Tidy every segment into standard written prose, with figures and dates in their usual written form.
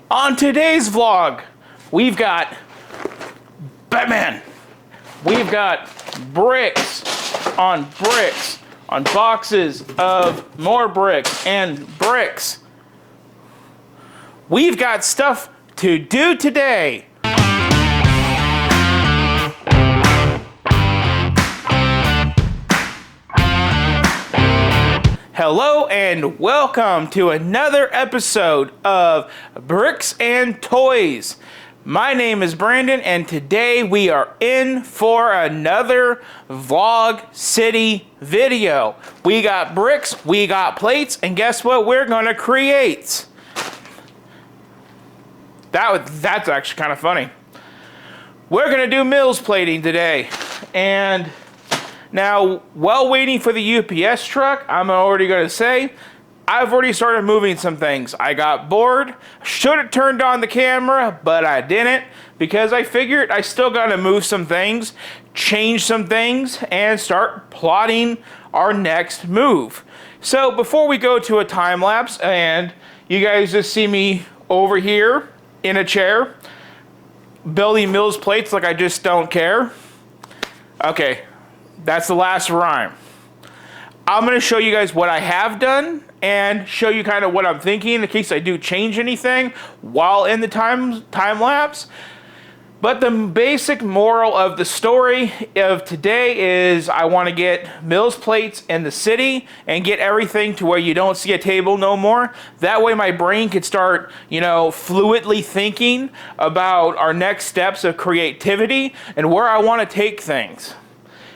On today's vlog, we've got Batman. We've got bricks on boxes of more bricks and bricks. We've got stuff to do today. Hello and welcome to another episode of Bricks and Toys. My name is Brandon and today we are in for another Vlog City video. We got bricks, we got plates, and guess what we're gonna create? That's actually kind of funny. We're gonna do MILS plating today. And now, while waiting for the UPS truck, I'm already going to say, I've already started moving some things. I got bored, should have turned on the camera, but I didn't, because I figured I still got to move some things, change some things, and start plotting our next move. So before we go to a time lapse, and you guys just see me over here in a chair, building MILS plates like I just don't care. Okay. That's the last rhyme. I'm going to show you guys what I have done and show you kind of what I'm thinking in case I do change anything while in the time lapse. But the basic moral of the story of today is I want to get MILS plates in the city and get everything to where you don't see a table no more. That way my brain could start, fluidly thinking about our next steps of creativity and where I want to take things.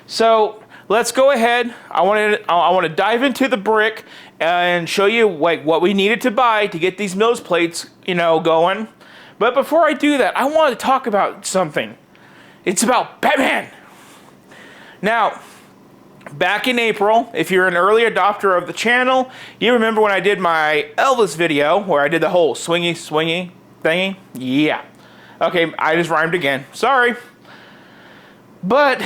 So let's go ahead. I want to dive into the brick and show you what we needed to buy to get these MILS plates, going. But before I do that, I want to talk about something. It's about Batman. Now, back in April, if you're an early adopter of the channel, you remember when I did my Elvis video where I did the whole swingy thingy? Yeah. Okay, I just rhymed again. Sorry. But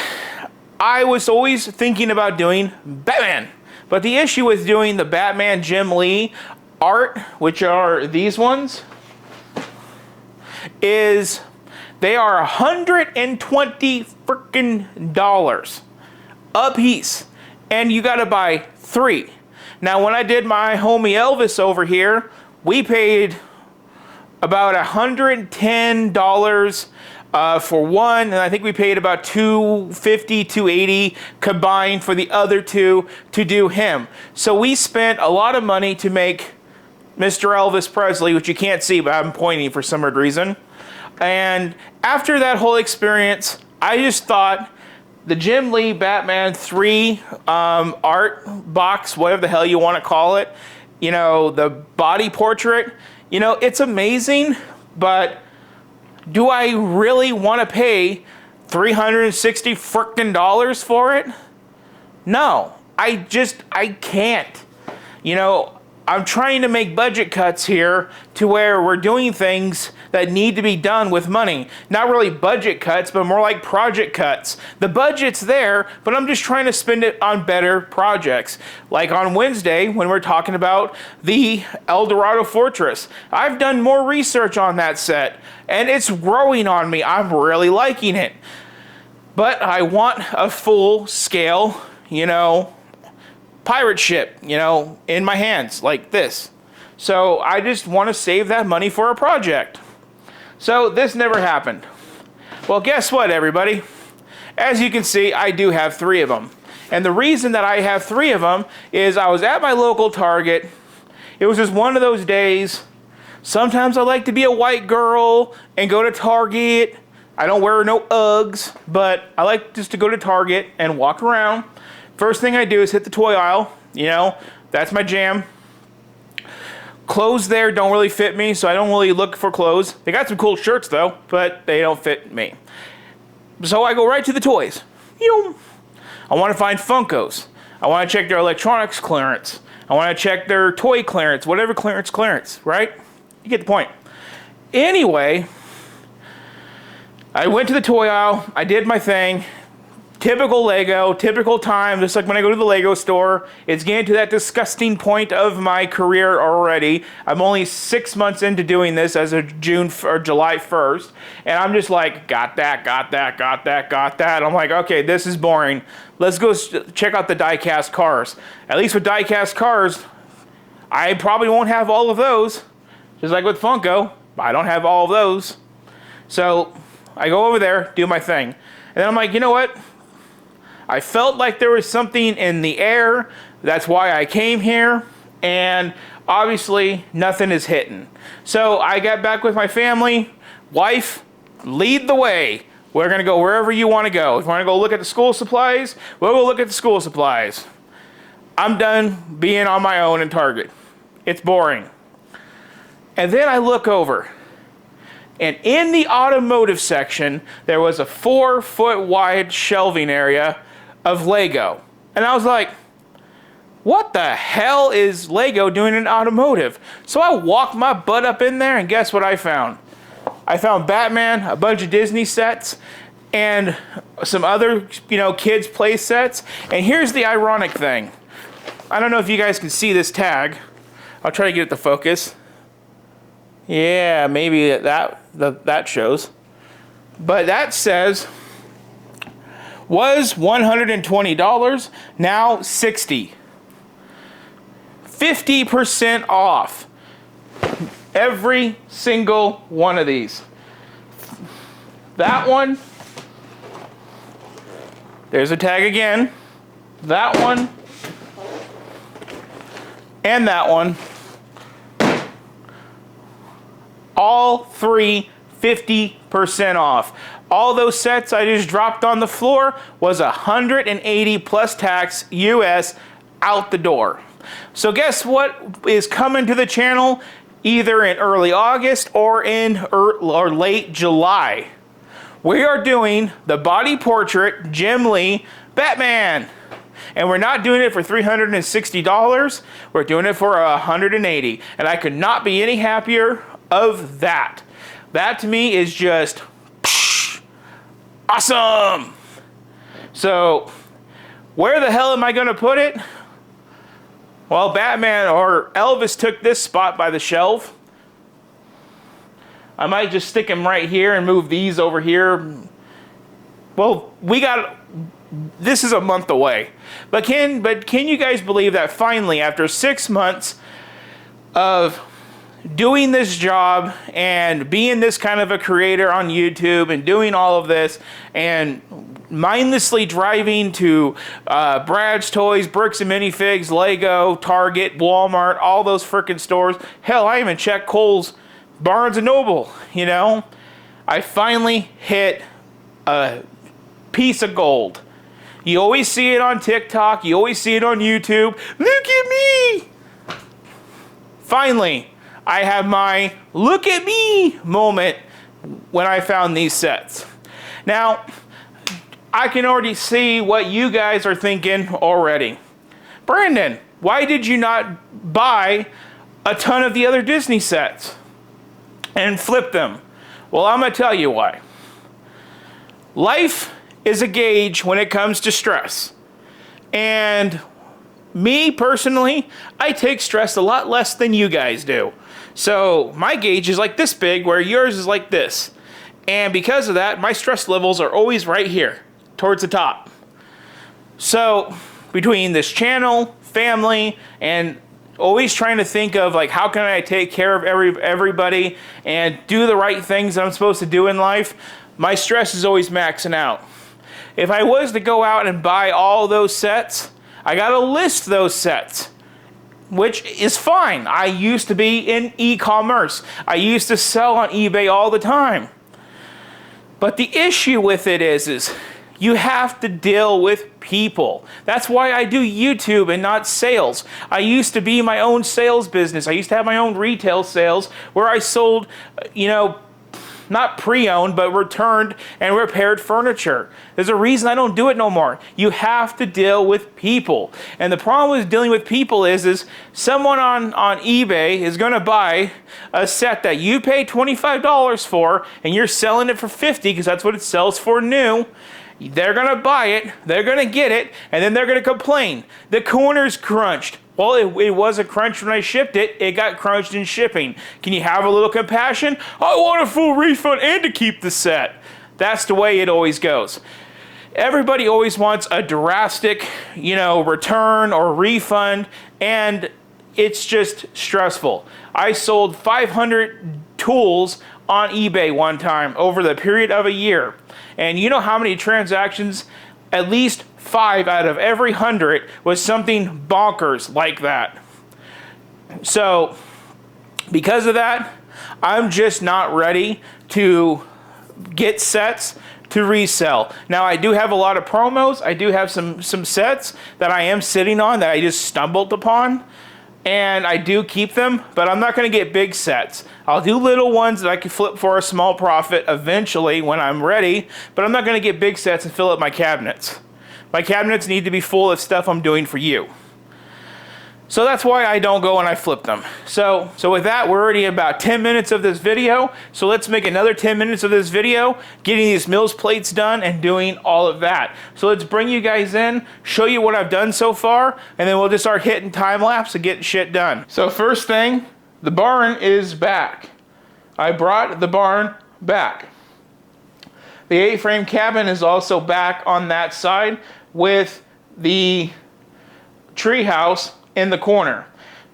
I was always thinking about doing Batman. But the issue with doing the Batman Jim Lee art, which are these ones, is they are $120 freaking dollars a piece. And you gotta buy 3. Now when I did my homie Elvis over here, we paid about $110 for one, and I think we paid about $250, $280 combined for the other two to do him. So we spent a lot of money to make Mr. Elvis Presley, which you can't see, but I'm pointing for some weird reason. And after that whole experience, I just thought the Jim Lee Batman 3 art box, whatever the hell you want to call it, the body portrait, it's amazing, but do I really want to pay $360 frickin' dollars for it? No, I can't. I'm trying to make budget cuts here to where we're doing things that need to be done with money. Not really budget cuts, but more like project cuts. The budget's there, but I'm just trying to spend it on better projects. Like on Wednesday, when we're talking about the El Dorado Fortress. I've done more research on that set, and it's growing on me. I'm really liking it. But I want a full-scale, pirate ship, in my hands like this. So I just want to save that money for a project. So this never happened. Well, guess what, everybody? As you can see, I do have 3 of them. And the reason that I have 3 of them is I was at my local Target. It was just one of those days. Sometimes I like to be a white girl and go to Target. I don't wear no Uggs, but I like just to go to Target and walk around. First thing I do is hit the toy aisle. That's my jam. Clothes there don't really fit me, so I don't really look for clothes. They got some cool shirts, though, but they don't fit me. So I go right to the toys. I want to find Funkos. I want to check their electronics clearance. I want to check their toy clearance, whatever clearance, right? You get the point. Anyway, I went to the toy aisle. I did my thing. typical Lego, typical time, just like when I go to the Lego store. It's getting to that disgusting point of my career already. I'm only 6 months into doing this as of June or July 1st. And I'm just like, got that, got that, got that, got that. I'm like, okay, this is boring. Let's go check out the die-cast cars. At least with die-cast cars, I probably won't have all of those. Just like with Funko, I don't have all of those. So I go over there, do my thing. And then I'm like, you know what? I felt like there was something in the air. That's why I came here. And obviously, nothing is hitting. So I got back with my family. Wife, lead the way. We're going to go wherever you want to go. If you want to go look at the school supplies, we'll go look at the school supplies. I'm done being on my own in Target. It's boring. And then I look over. And in the automotive section, there was a 4-foot wide shelving area of Lego. And I was like, what the hell is Lego doing in automotive? So I walked my butt up in there, and guess what I found? I found Batman, a bunch of Disney sets, and some other, kids' play sets. And here's the ironic thing. I don't know if you guys can see this tag. I'll try to get it to focus. Yeah, maybe that shows. But that says, was $120, now $60. 50% off. Every single one of these. That one. There's a tag again. That one. And that one. All three 50% off. All those sets I just dropped on the floor was $180 plus tax US out the door. So guess what is coming to the channel either in early August or late July? We are doing the body portrait Jim Lee Batman. And we're not doing it for $360. We're doing it for $180. And I could not be any happier of that. That to me is just awesome. So where the hell am I going to put it? Well, Batman or Elvis took this spot by the shelf. I might just stick him right here and move these over here. Well, this is a month away. But can you guys believe that finally, after 6 months of doing this job and being this kind of a creator on YouTube and doing all of this and mindlessly driving to Brad's Toys, Bricks and Minifigs, Lego, Target, Walmart, all those frickin' stores. Hell, I even checked Kohl's, Barnes and Noble, I finally hit a piece of gold. You always see it on TikTok. You always see it on YouTube. Look at me! Finally, I have my look at me moment when I found these sets. Now, I can already see what you guys are thinking already. Brandon, why did you not buy a ton of the other Disney sets and flip them? Well, I'm going to tell you why. Life is a gauge when it comes to stress. And me, personally, I take stress a lot less than you guys do. So my gauge is like this big, where yours is like this. And because of that, my stress levels are always right here, towards the top. So between this channel, family, and always trying to think of like, how can I take care of everybody and do the right things that I'm supposed to do in life, my stress is always maxing out. If I was to go out and buy all those sets, I gotta list those sets, which is fine. I used to be in e-commerce. I used to sell on eBay all the time. But the issue with it is you have to deal with people. That's why I do YouTube and not sales. I used to be my own sales business. I used to have my own retail sales where I sold, not pre-owned, but returned and repaired furniture. There's a reason I don't do it no more. You have to deal with people. And the problem with dealing with people is someone on eBay is going to buy a set that you pay $25 for, and you're selling it for $50 because that's what it sells for new. They're going to buy it, they're going to get it, and then they're going to complain. The corner's crunched. Well, it wasn't crunched when I shipped it. It got crunched in shipping. Can you have a little compassion? I want a full refund and to keep the set. That's the way it always goes. Everybody always wants a drastic, return or refund, and it's just stressful. I sold 500 tools on eBay one time over the period of a year. And you know how many transactions? At least 5 out of every 100 was something bonkers like that. So, because of that, I'm just not ready to get sets to resell. Now, I do have a lot of promos. I do have some sets that I am sitting on that I just stumbled upon. And I do keep them, but I'm not going to get big sets. I'll do little ones that I can flip for a small profit eventually when I'm ready, but I'm not going to get big sets and fill up my cabinets. My cabinets need to be full of stuff I'm doing for you. So that's why I don't go and I flip them. So with that, we're already about 10 minutes of this video. So let's make another 10 minutes of this video, getting these MILS plates done and doing all of that. So let's bring you guys in, show you what I've done so far, and then we'll just start hitting time lapse and getting shit done. So first thing, the barn is back. I brought the barn back. The A-frame cabin is also back on that side with the treehouse in the corner.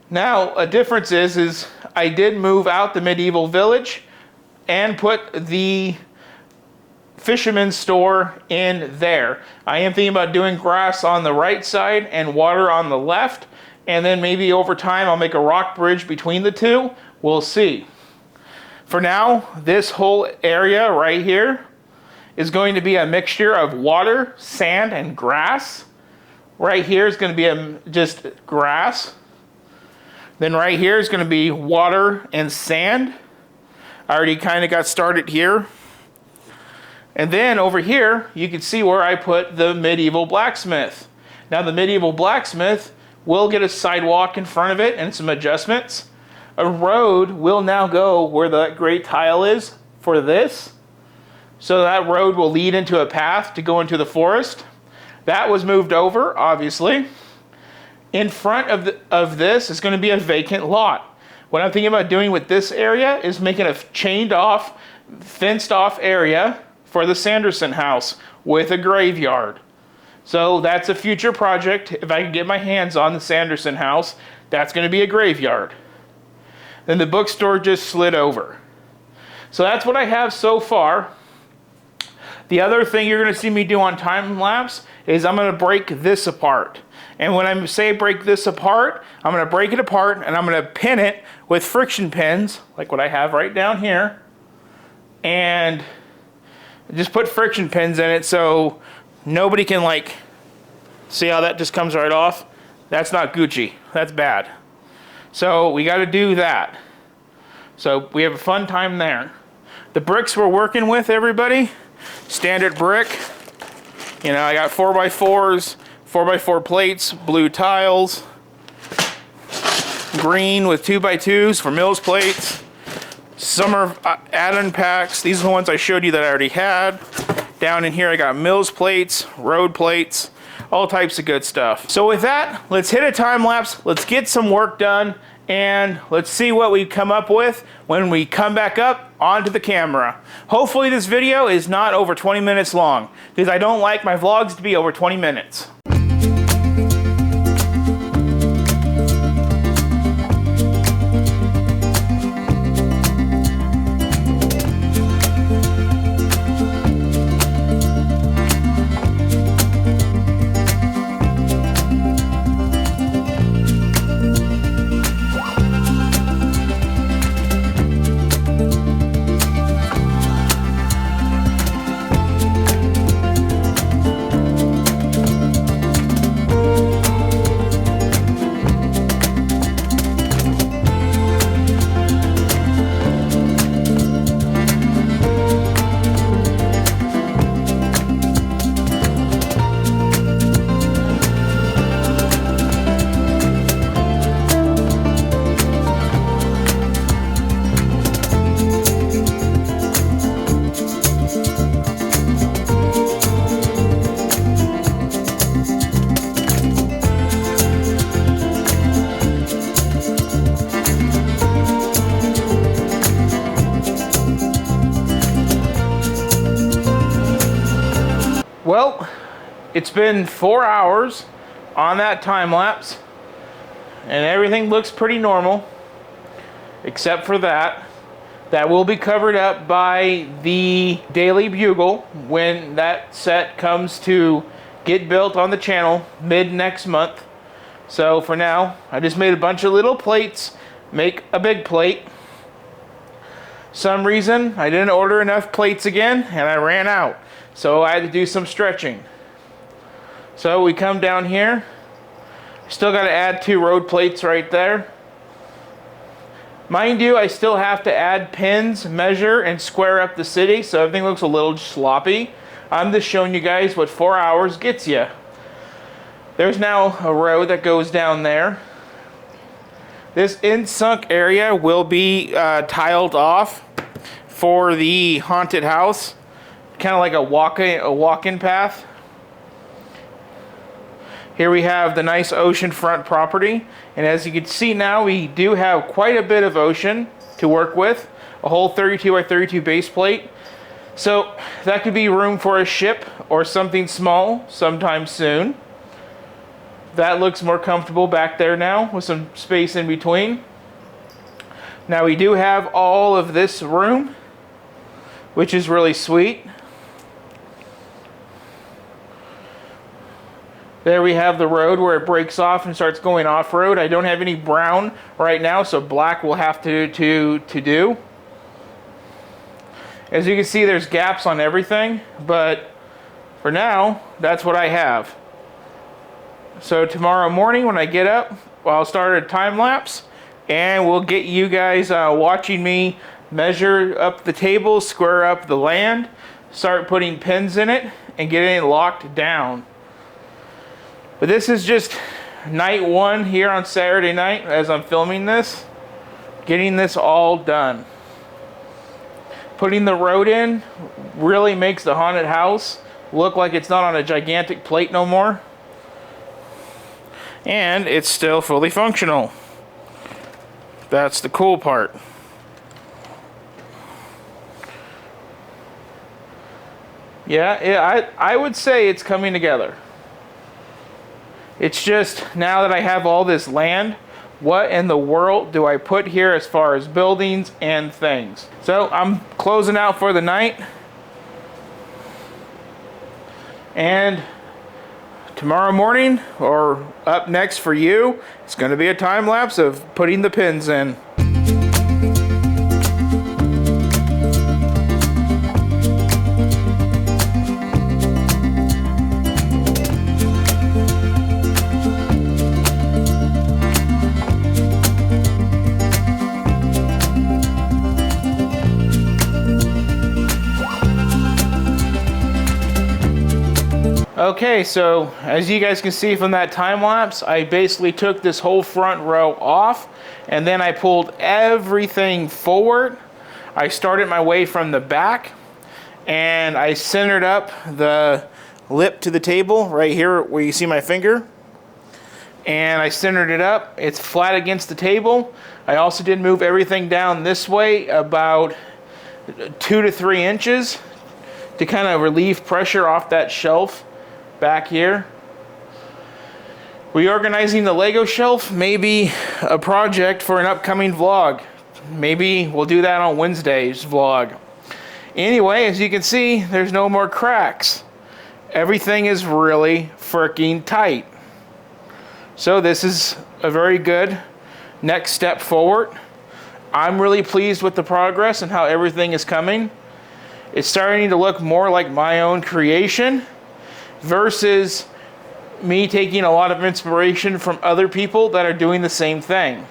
Now, a difference is I did move out the medieval village and put the fisherman's store in there. I am thinking about doing grass on the right side and water on the left, and then maybe over time I'll make a rock bridge between the two. We'll see. For now, this whole area right here is going to be a mixture of water, sand, and grass. Right here is going to be just grass. Then right here is going to be water and sand. I already kind of got started here. And then over here, you can see where I put the medieval blacksmith. Now the medieval blacksmith will get a sidewalk in front of it and some adjustments. A road will now go where the gray tile is for this. So that road will lead into a path to go into the forest. That was moved over, obviously. In front of this is going to be a vacant lot. What I'm thinking about doing with this area is making a chained off, fenced off area for the Sanderson house with a graveyard. So that's a future project. If I can get my hands on the Sanderson house, that's going to be a graveyard. Then the bookstore just slid over. So that's what I have so far. The other thing you're going to see me do on time lapse is I'm going to break this apart. And when I say break this apart, I'm going to break it apart and I'm going to pin it with friction pins, like what I have right down here. And just put friction pins in it so nobody can see how that just comes right off? That's not Gucci. That's bad. So we got to do that. So we have a fun time there. The bricks we're working with, everybody, standard brick. I got 4x4s, 4x4 plates, blue tiles, green with 2x2s for MILS plates, summer add-on packs. These are the ones I showed you that I already had. Down in here I got MILS plates, road plates, all types of good stuff. So with that, let's hit a time lapse, let's get some work done, and let's see what we come up with when we come back up onto the camera. Hopefully this video is not over 20 minutes long, because I don't like my vlogs to be over 20 minutes. Well, it's been 4 hours on that time lapse, and everything looks pretty normal, except for that. That will be covered up by the Daily Bugle when that set comes to get built on the channel mid next month. So for now, I just made a bunch of little plates, make a big plate. Some reason I didn't order enough plates again and I ran out. So I had to do some stretching. So we come down here. Still got to add 2 road plates right there. Mind you, I still have to add pins, measure, and square up the city, so everything looks a little sloppy. I'm just showing you guys what 4 hours gets you. There's now a road that goes down there. This in-sunk area will be tiled off for the haunted house. Kind of like a walk-in path. Here we have the nice oceanfront property. And as you can see now, we do have quite a bit of ocean to work with. A whole 32 by 32 base plate. So that could be room for a ship or something small sometime soon. That looks more comfortable back there now with some space in between. Now we do have all of this room, which is really sweet. There we have the road where it breaks off and starts going off-road. I don't have any brown right now, so black will have to do. As you can see, there's gaps on everything, but for now, that's what I have. So tomorrow morning when I get up, I'll start a time lapse, and we'll get you guys watching me measure up the table, square up the land, start putting pins in it, and getting it locked down. But this is just night 1 here on Saturday night as I'm filming this. Getting this all done. Putting the road in really makes the haunted house look like it's not on a gigantic plate no more. And it's still fully functional. That's the cool part. Yeah, I would say it's coming together. It's just, now that I have all this land, what in the world do I put here as far as buildings and things? So I'm closing out for the night. And tomorrow morning, or up next for you, it's going to be a time lapse of putting the pins in. Okay, so as you guys can see from that time lapse, I basically took this whole front row off and then I pulled everything forward. I started my way from the back and I centered up the lip to the table right here where you see my finger. And I centered it up. It's flat against the table. I also did move everything down this way about 2 to 3 inches to kind of relieve pressure off that shelf back here. Reorganizing the Lego shelf may be a project for an upcoming vlog. Maybe we'll do that on Wednesday's vlog. Anyway, as you can see, there's no more cracks. Everything is really freaking tight. So this is a very good next step forward. I'm really pleased with the progress and how everything is coming. It's starting to look more like my own creation versus me taking a lot of inspiration from other people that are doing the same thing.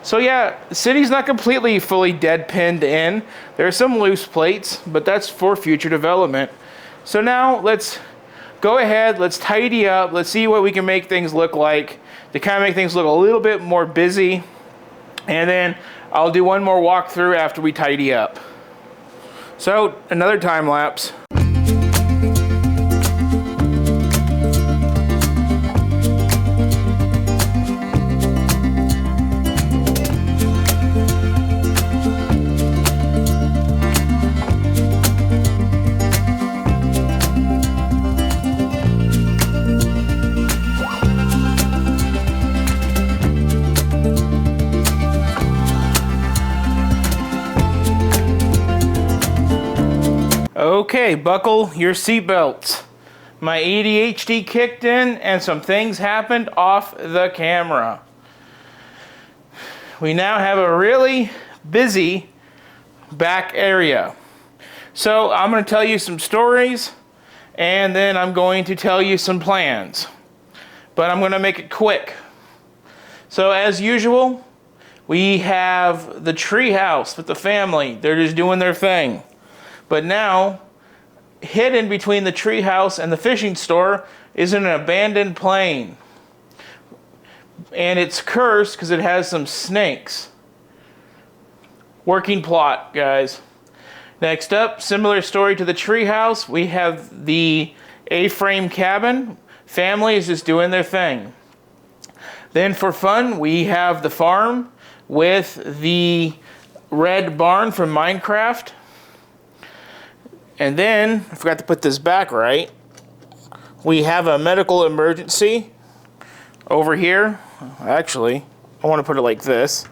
So yeah, the city's not completely fully dead pinned in. There are some loose plates, but that's for future development. So now let's go ahead, let's tidy up, let's see what we can make things look like to kind of make things look a little bit more busy. And then I'll do one more walkthrough after we tidy up. So another time lapse. Okay, buckle your seatbelts. My ADHD kicked in and some things happened off the camera. We now have a really busy back area. So I'm going to tell you some stories and then I'm going to tell you some plans. But I'm going to make it quick. So as usual, we have the tree house with the family. They're just doing their thing. But now, hidden between the tree house and the fishing store is an abandoned plane. And it's cursed because it has some snakes. Working plot, guys. Next up, similar story to the tree house. We have the A-frame cabin. Family is just doing their thing. Then for fun, we have the farm with the red barn from Minecraft. And then, I forgot to put this back right, we have a medical emergency over here. Actually, I want to put it like this.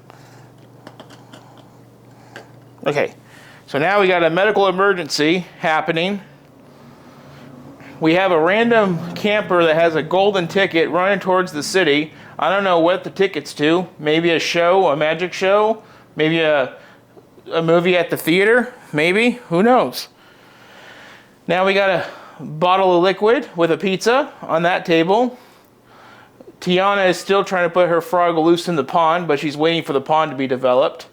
Okay, so now we got a medical emergency happening. We have a random camper that has a golden ticket running towards the city. I don't know what the ticket's to. Maybe a show, a magic show, maybe a movie at the theater, maybe, who knows. Now we got a bottle of liquid with a pizza on that table. Tiana is still trying to put her frog loose in the pond, but she's waiting for the pond to be developed.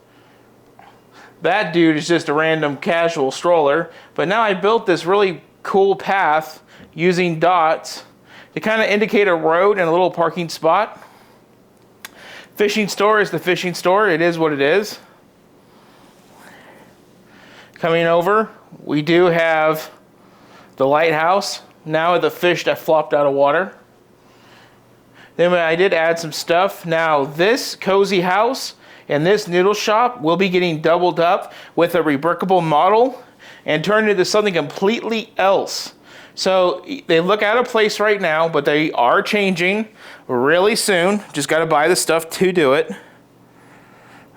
That dude is just a random casual stroller. But now I built this really cool path using dots to kind of indicate a road and a little parking spot. Fishing store is the fishing store. It is what it is. Coming over, we do have the lighthouse, now with the fish that flopped out of water. Then I did add some stuff. Now this cozy house and this noodle shop will be getting doubled up with a rebrickable model and turned into something completely else. So they look out of place right now, but they are changing really soon. Just got to buy the stuff to do it.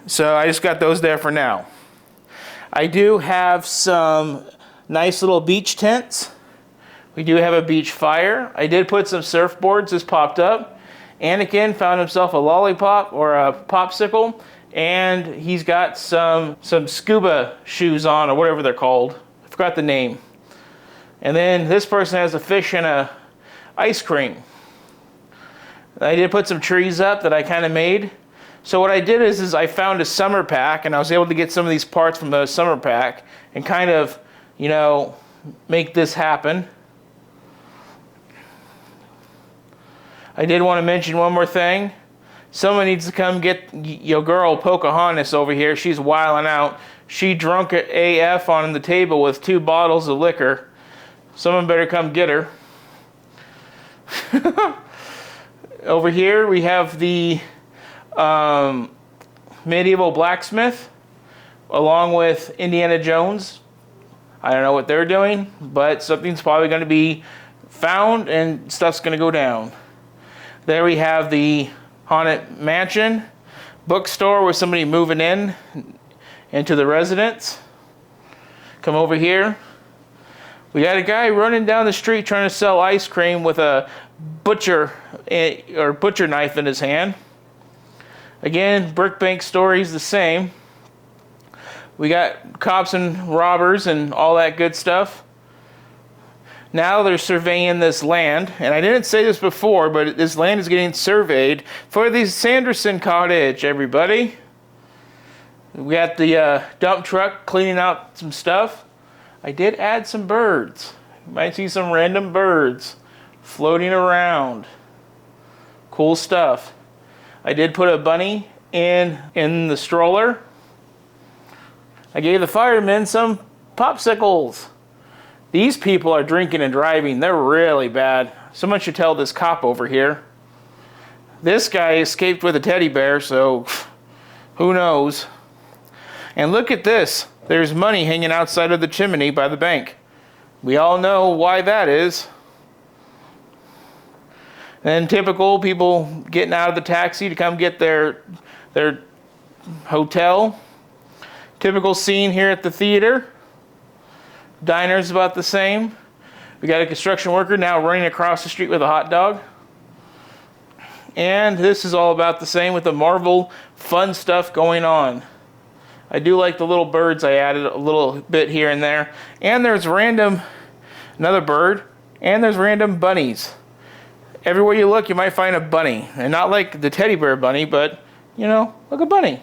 So I just got those there for now. I do have some nice little beach tents. We do have a beach fire. I did put some surfboards, just popped up. Anakin found himself a lollipop or a popsicle, and he's got some scuba shoes on, or whatever they're called. I forgot the name. And then this person has a fish and a ice cream. I did put some trees up that I kind of made. So what I did is I found a summer pack, and I was able to get some of these parts from the summer pack and kind of, you know, make this happen. I did want to mention one more thing. Someone needs to come get your girl Pocahontas over here. She's wilding out. She drunk AF on the table with 2 bottles of liquor. Someone better come get her. Over here we have the medieval blacksmith along with Indiana Jones. I don't know what they're doing, but something's probably going to be found and stuff's going to go down. There we have the haunted mansion, bookstore with somebody moving in into the residence. Come over here. We got a guy running down the street trying to sell ice cream with a butcher knife in his hand. Again, Brickbank story's the same. We got cops and robbers and all that good stuff. Now they're surveying this land, and I didn't say this before, but this land is getting surveyed for the Sanderson cottage, everybody. We got the dump truck cleaning out some stuff. I did add some birds. You might see some random birds floating around. Cool stuff. I did put a bunny in the stroller. I gave the firemen some popsicles. These people are drinking and driving. They're really bad. Someone should tell this cop over here. This guy escaped with a teddy bear, so who knows? And look at this. There's money hanging outside of the chimney by the bank. We all know why that is. And typical people getting out of the taxi to come get their hotel. Typical scene here at the theater. Diner's about the same. We got a construction worker now running across the street with a hot dog. And this is all about the same with the Marvel fun stuff going on. I do like the little birds I added a little bit here and there. And there's another bird, and there's random bunnies. Everywhere you look, you might find a bunny. And not like the teddy bear bunny, but, you know, like a bunny.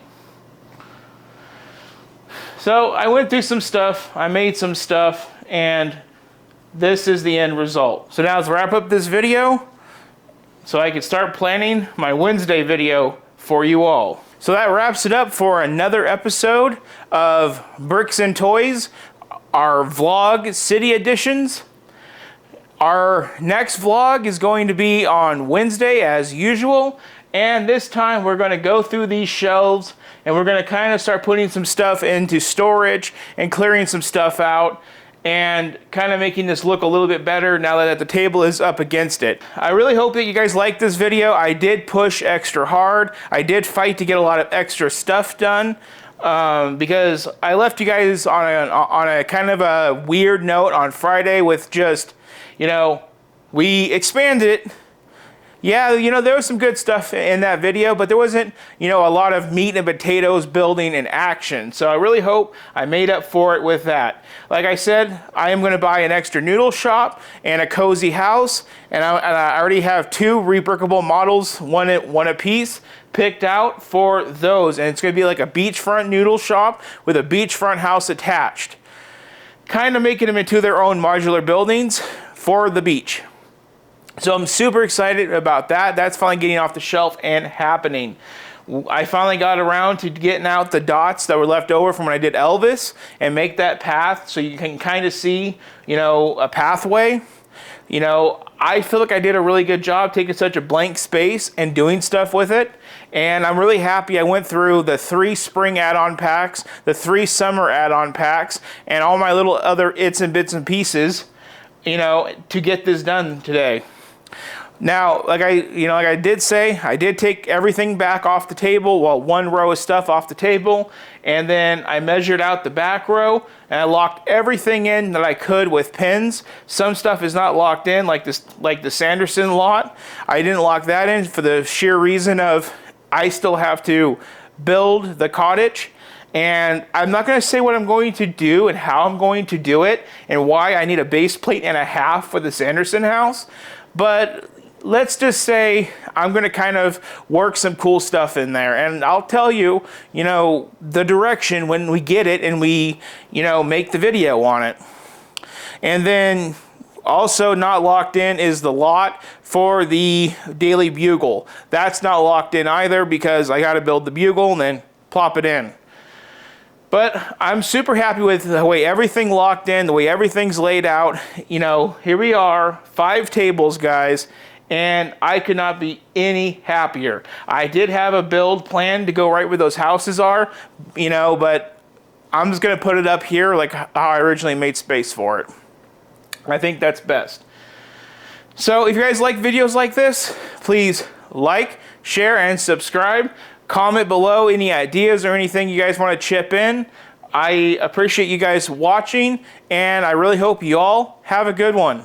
So I went through some stuff, I made some stuff, and this is the end result. So now let's wrap up this video so I can start planning my Wednesday video for you all. So that wraps it up for another episode of Bricks and Toys, our vlog city editions. Our next vlog is going to be on Wednesday as usual, and this time we're going to go through these shelves and we're going to kind of start putting some stuff into storage and clearing some stuff out and kind of making this look a little bit better now that the table is up against it. I really hope that you guys liked this video. I did push extra hard. I did fight to get a lot of extra stuff done because I left you guys on a kind of a weird note on Friday with just, you know, we expanded it. Yeah, you know, there was some good stuff in that video, but there wasn't, you know, a lot of meat and potatoes building and action. So I really hope I made up for it with that. Like I said, I am going to buy an extra noodle shop and a cozy house, and I already have 2 rebrickable models, one a piece, picked out for those. And it's going to be like a beachfront noodle shop with a beachfront house attached. Kind of making them into their own modular buildings for the beach. So I'm super excited about that. That's finally getting off the shelf and happening. I finally got around to getting out the dots that were left over from when I did Elvis and make that path so you can kind of see, you know, a pathway. You know, I feel like I did a really good job taking such a blank space and doing stuff with it. And I'm really happy I went through the 3 spring add-on packs, the 3 summer add-on packs, and all my little other its and bits and pieces, you know, to get this done today. Now, like I did say, I did take everything back off the table, well, 1 row of stuff off the table, and then I measured out the back row, and I locked everything in that I could with pins. Some stuff is not locked in, like the Sanderson lot. I didn't lock that in for the sheer reason of I still have to build the cottage. And I'm not going to say what I'm going to do and how I'm going to do it and why I need a base plate and a half for the Sanderson house. But let's just say I'm going to kind of work some cool stuff in there. And I'll tell you, you know, the direction when we get it and we, you know, make the video on it. And then also not locked in is the lot for the Daily Bugle. That's not locked in either because I got to build the Bugle and then plop it in. But I'm super happy with the way everything locked in, the way everything's laid out. You know, here we are, 5 tables, guys, and I could not be any happier. I did have a build plan to go right where those houses are, you know, but I'm just going to put it up here like how I originally made space for it. I think that's best. So if you guys like videos like this, please like, share, and subscribe. Comment below any ideas or anything you guys want to chip in. I appreciate you guys watching, and I really hope you all have a good one.